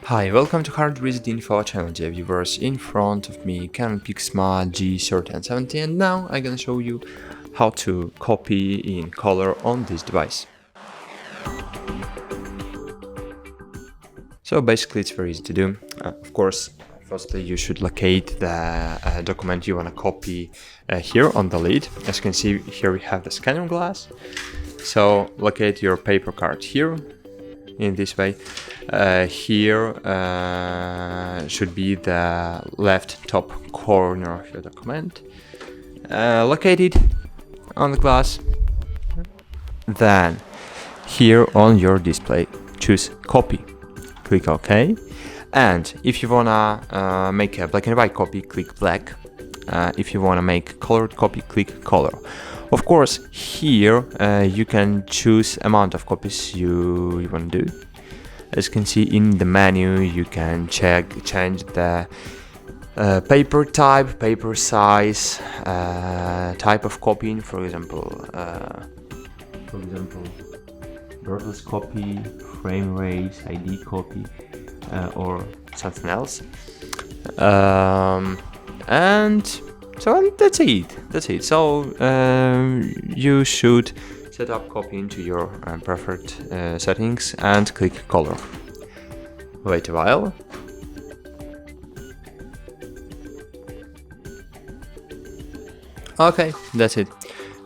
Hi, welcome to HardReset.Info channel, dear viewers. In front of me, Canon Pixma G3470, and now I'm gonna show you how to copy in color on this device. So basically it's very easy to do. Of course, firstly you should locate the document you want to copy here on the lid. As you can see, here we have the scanner glass. So locate your paper card here in this way. Here should be the left top corner of your document. Locate it on the glass. Then here on your display, choose copy. Click OK. And if you wanna make a black and white copy, click black. If you wanna make colored copy, click color. Of course, here you can choose amount of copies you want to do. As you can see in the menu, you can change the paper type, paper size, type of copying. For example, borderless copy, frame rate, ID copy, or something else. And so that's it. So you should set up copy into your preferred settings and click color. Wait a while. Okay, that's it.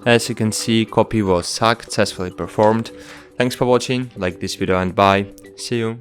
As you can see, copy was successfully performed. Thanks for watching, like this video and bye. See you.